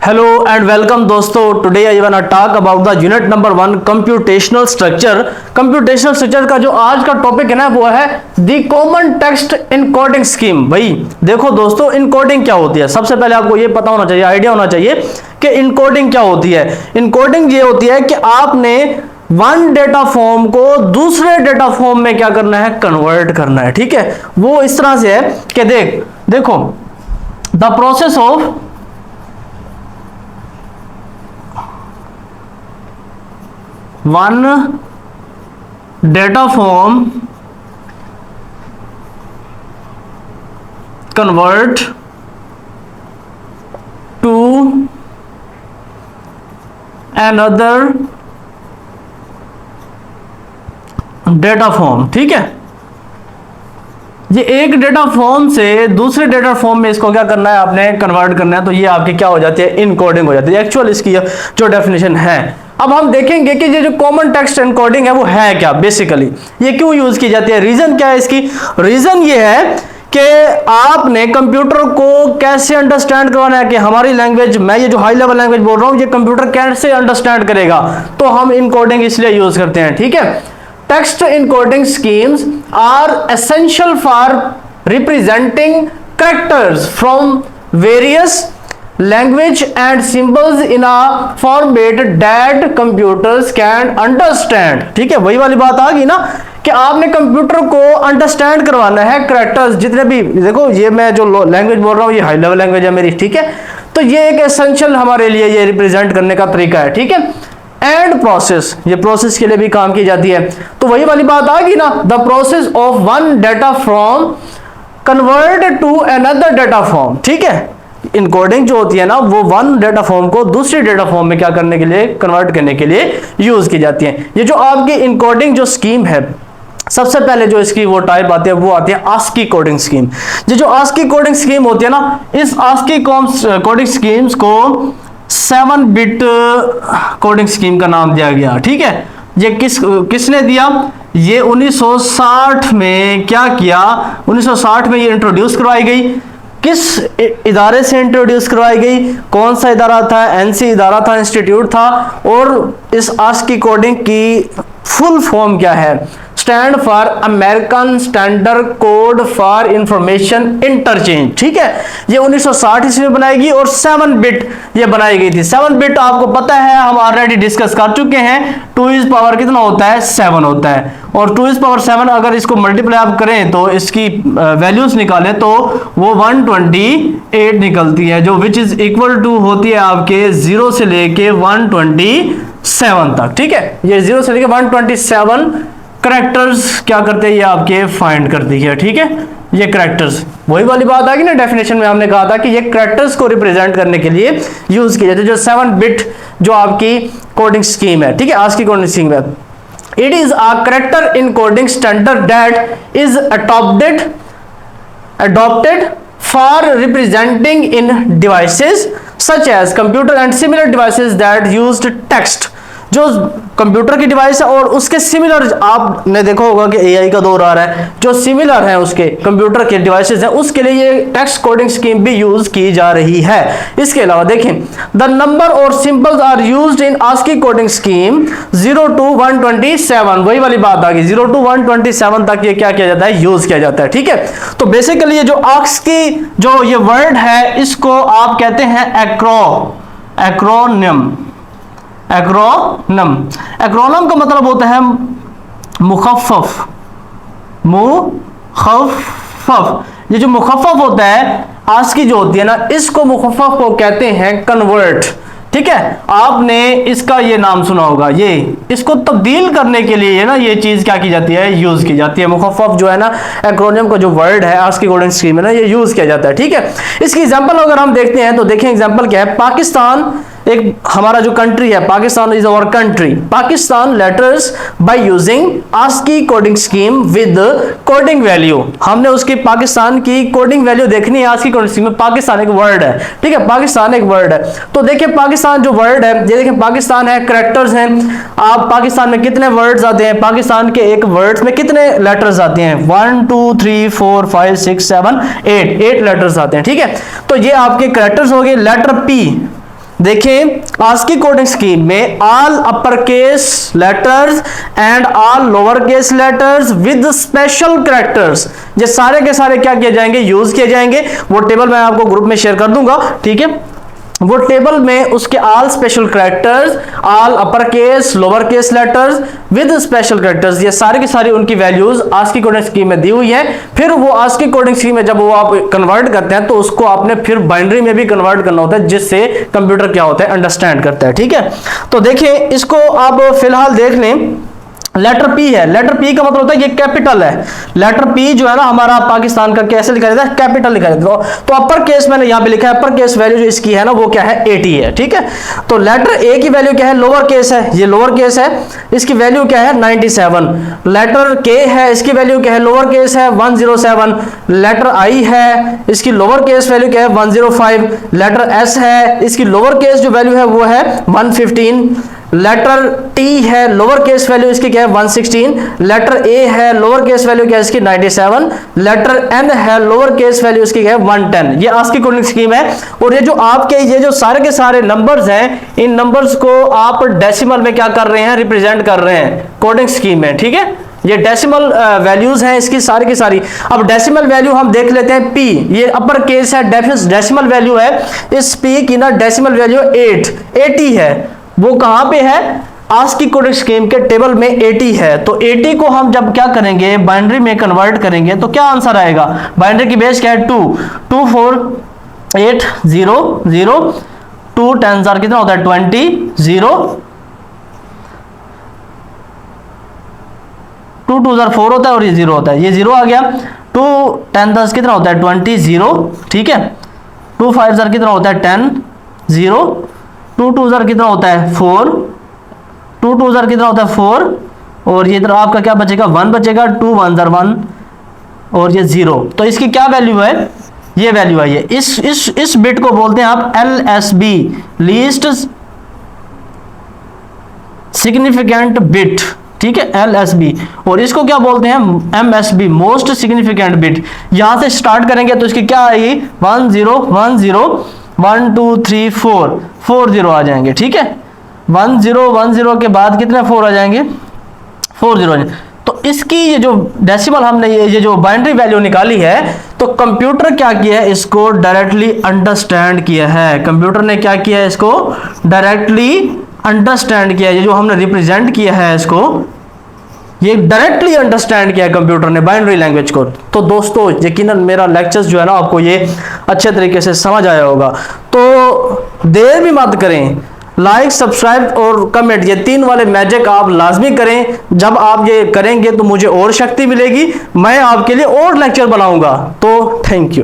Hello and welcome दोस्तों। Today I want talk about the unit number 1 computational structure. Computational structure का जो आज का टॉपिक है ना वो है the common text encoding scheme. भाई देखो दोस्तों, इनकोडिंग क्या होती है, सबसे पहले आपको ये पता होना चाहिए, आइडिया होना चाहिए कि इनकोडिंग क्या होती है। इनकोडिंग ये होती है कि आपने वन डेटा फॉर्म को दूसरे डेटा फॉर्म में क्या करना है, कन्वर्ट करना है। ठीक है, वो इस तरह से है कि देखो the process of one data form convert to another data form। ठीक है, ये एक डेटा फॉर्म से दूसरे डेटा फॉर्म में इसको क्या करना है, आपने कन्वर्ट करना है। तो ये आपकी क्या हो जाती है, इनकोडिंग हो जाती है। एक्चुअल इसकी जो डेफिनेशन है, अब हम देखेंगे कि ये जो कॉमन टेक्स्ट एनकोडिंग है वो है क्या, बेसिकली ये क्यों यूज की जाती है, रीजन क्या है इसकी। रीजन ये है कि आपने कंप्यूटर को कैसे अंडरस्टैंड करवाना है कि हमारी लैंग्वेज, मैं ये जो हाई लेवल लैंग्वेज बोल रहा हूं, ये कंप्यूटर कैसे अंडरस्टैंड करेगा। तो हम इनकोडिंग इसलिए यूज करते हैं। ठीक है, text encoding schemes are essential for representing characters from various language and symbols in a format that computers can understand। ठीक है, वही वाली बात आ गई ना कि आपने कंप्यूटर को अंडरस्टैंड करवाना है कैरेक्टर्स जितने भी। देखो ये मैं जो लैंग्वेज बोल रहा हूँ ये हाई लेवल लैंग्वेज है मेरी। ठीक है, तो ये एक एसेंशियल हमारे लिए ये रिप्रेजेंट करने का तरीका है। ठीक है, एंड प्रोसेस, ये प्रोसेस के लिए भी काम की जाती है। तो वही वाली बात आ गई ना, the process of one data from convert to another data form. ठीक है, इनकोडिंग जो होती है ना वो वन डेटा फॉर्म को दूसरी डेटा फॉर्म में क्या करने के लिए, कन्वर्ट करने के लिए यूज की जाती है। ये जो आपकी इनकोडिंग जो स्कीम है, सबसे पहले जो इसकी वो टाइप आती है वो आती है आस्की कोडिंग स्कीम। ये जो आस्की कोडिंग स्कीम होती है ना, इस आस्की कोडिंग स्कीम्स को 7 बिट कोडिंग स्कीम का नाम दिया गया। ठीक है, ये किसने दिया, ये 1960 में क्या किया, 1960 में ये इंट्रोड्यूस करवाई गई। किस इदारे से इंट्रोड्यूस करवाई गई, कौन सा इदारा था, एनसी इदारा था, इंस्टीट्यूट था। और इस आस्की कोडिंग की फुल फॉर्म क्या है, stand for American standard code for information interchange. ठीक है, ये 1960 ईस्वी में बनाई गई और 7 बिट ये बनाई गई थी। 7 बिट आपको पता है, हम ऑलरेडी डिस्कस कर चुके हैं। 2 इज पावर कितना होता है, 7 होता है। और 2 इज पावर 7 अगर इसको मल्टीप्लाई आप करें तो इसकी वैल्यूज निकालें तो वो 128 निकलती है, जो विच इज इक्वल टू होती है आपके 0 से लेके 127 तक। ठीक है, ये 0 से लेके 127 करेक्टर्स क्या करते हैं, ये आपके फाइंड करती है। ठीक है, ये करेक्टर्स, वही वाली बात आ गई ना, डेफिनेशन में हमने कहा था कि ये करेक्टर्स को रिप्रेजेंट करने के लिए यूज किए जाते हैं। जो 7 बिट जो आपकी कोडिंग स्कीम है, ठीक है, आज की कोडिंग स्कीम है, it is a character encoding standard that is adopted for representing in devices such as computer and similar devices that used text। जो कंप्यूटर की डिवाइस है और उसके सिमिलर, आपने देखा होगा कि एआई का दौर आ रहा है, जो सिमिलर है उसके कंप्यूटर के डिवाइसेस हैं, उसके लिए ये टेक्स्ट कोडिंग स्कीम भी यूज की जा रही है। इसके अलावा देखें, द नंबर और symbols are used in ASCII coding scheme 0 to 127। वही वाली बात आ गई, 0 to 127 तक ये क्या किया जाता है, यूज किया जाता है। ठीक है, तो बेसिकली ये जो आस्की जो ये वर्ड है, इसको आप कहते हैं एक्रोनिम। एक्रोनम का मतलब होता है मुखफ़फ़। ये जो मुखफ़फ़ होता है, आस्की जो होती है ना, इसको मुखफ़फ़ को कहते हैं कन्वर्ट। ठीक है, आपने इसका ये नाम सुना होगा, ये इसको तब्दील करने के लिए ना ये चीज क्या की जाती है, यूज की जाती है। मुखफ़फ़ जो है ना, एक्रोनिम का जो वर्ड है आस्की कोडिंग स्कीम है ना, ये यूज किया जाता है। ठीक है, इसकी एग्जांपल अगर हम देखते हैं तो देखें एग्जांपल क्या है। पाकिस्तान एक हमारा जो कंट्री है, Pakistan is our country. Pakistan letters by using ASCII coding scheme with coding value. हमने उसकी पाकिस्तान की कोडिंग वैल्यू देखनी है। आस्की कोडिंग स्कीम में पाकिस्तान एक वर्ड है, ठीक है, पाकिस्तान एक वर्ड है। तो देखिए पाकिस्तान जो वर्ड है, ये देखिए पाकिस्तान है, कैरेक्टर्स हैं। आप पाकिस्तान में कितने वर्ड्स आते हैं, पाकिस्तान के एक वर्ड्स में कितने लेटर्स आते हैं, 1 2 3 4 5 6 7 8 लेटर्स आते हैं। ठीक है, तो ये आपके कैरेक्टर्स हो गए। लेटर पी, देखें आस्की कोडिंग स्कीम में all upper case letters and all lower case letters with special characters, ये सारे के सारे क्या किए जाएंगे, यूज किए जाएंगे। वो टेबल मैं आपको ग्रुप में शेयर कर दूंगा, ठीक है। वो टेबल में उसके all special characters, all upper case lower case letters with special characters, ये सारे की सारी उनकी वैल्यूज आस्की कोडिंग स्कीम में दी हुई है। फिर वो आस्की कोडिंग स्कीम में जब वो आप कन्वर्ट करते हैं तो उसको आपने फिर बाइनरी में भी कन्वर्ट करना होता है, जिससे कंप्यूटर क्या होता है, अंडरस्टैंड करता है, ठीक है। तो देखिए इसको आप फिलहाल देख लें। लेटर पी है, लेटर पी का मतलब होता है ये कैपिटल है। लेटर पी जो है ना हमारा पाकिस्तान का कैसे लिखा जाता है, कैपिटल लिखा जाता है। तो अपर केस मैंने यहां पे लिखा है, अपर केस वैल्यू जो इसकी है ना वो क्या है, 80 है, ठीक है। तो लेटर ए की वैल्यू क्या है, लोअर केस है, ये लोअर केस है, इसकी वैल्यू क्या है 97। लेटर के है, इसकी वैल्यू क्या है, लोअर केस है 107। लेटर आई है, इसकी लोअर केस वैल्यू क्या है 105। लेटर एस है, इसकी लोअर केस जो वैल्यू है वो है 115। लेटर टी है, लोअर केस वैल्यू इसकी क्या है 116। लेटर ए है, लोअर केस वैल्यू क्या है इसकी 97। लेटर एन है, लोअर केस वैल्यू इसकी क्या है 110। ये आस्की कोडिंग स्कीम है। और ये जो आपके ये जो सारे के सारे नंबर्स हैं, इन नंबर्स को आप डेसिमल में क्या कर रहे हैं, रिप्रेजेंट कर रहे हैं कोडिंग स्कीम में, ठीक है। ये डेसिमल वैल्यूज हैं इसकी सारी की सारी। अब डेसिमल वैल्यू हम देख लेते हैं, पी ये अपर केस है, डेसिमल वैल्यू है इस पी की ना, डेसिमल वैल्यू 80 है। वो कहां पे है, आस्की कोडिंग स्कीम के टेबल में 80 है। तो 80 को हम जब क्या करेंगे, बाइनरी में कन्वर्ट करेंगे तो क्या आंसर आएगा, बाइनरी की बेस क्या है 2 2 4 8 0 0 2 10 कितना होता है 20 0 2 2 4 होता है और ये 0 होता है, ये 0 आ गया। 2 10 कितना होता है 20 0, ठीक है। 2 5 कितना होता है 10 0। 2 2 कितना होता है 4, 2 2 कितना होता है 4, और ये इधर आपका क्या बचेगा 1 बचेगा। 2 1 1 और ये 0। तो इसकी क्या वैल्यू है, ये वैल्यू है, ये इस बिट को बोलते हैं आप LSB, लीस्ट सिग्निफिकेंट बिट, ठीक है, LSB। और इसको क्या बोलते हैं MSB, मोस्ट सिग्निफिकेंट बिट। यहां से स्टार्ट करेंगे तो इसकी क्या आएगी 1 0 1 0 1 2 3 4 4 0 आ जाएंगे, ठीक है। 1 0 1 0 के बाद कितने 4 आ जाएंगे, 4 0 आ जाएंगे। तो इसकी ये जो डेसिमल हमने ये जो बाइनरी वैल्यू निकाली है, तो कंप्यूटर क्या किया है, इसको डायरेक्टली अंडरस्टैंड किया है। कंप्यूटर ने क्या किया है, इसको डायरेक्टली अंडरस्टैंड किया है। ये जो हमने रिप्रेजेंट किया है इसको, ये डायरेक्टली अंडरस्टैंड किया है कंप्यूटर ने बाइनरी लैंग्वेज को। तो दोस्तों यकीनन मेरा लेक्चर्स जो है ना आपको ये अच्छे तरीके से समझ आया होगा। तो देर भी मत करें, लाइक सब्सक्राइब और कमेंट, ये 3 वाले मैजिक आप लाजमी करें। जब आप ये करेंगे तो मुझे और शक्ति मिलेगी, मैं आपके लिए और लेक्चर बनाऊंगा। तो थैंक यू।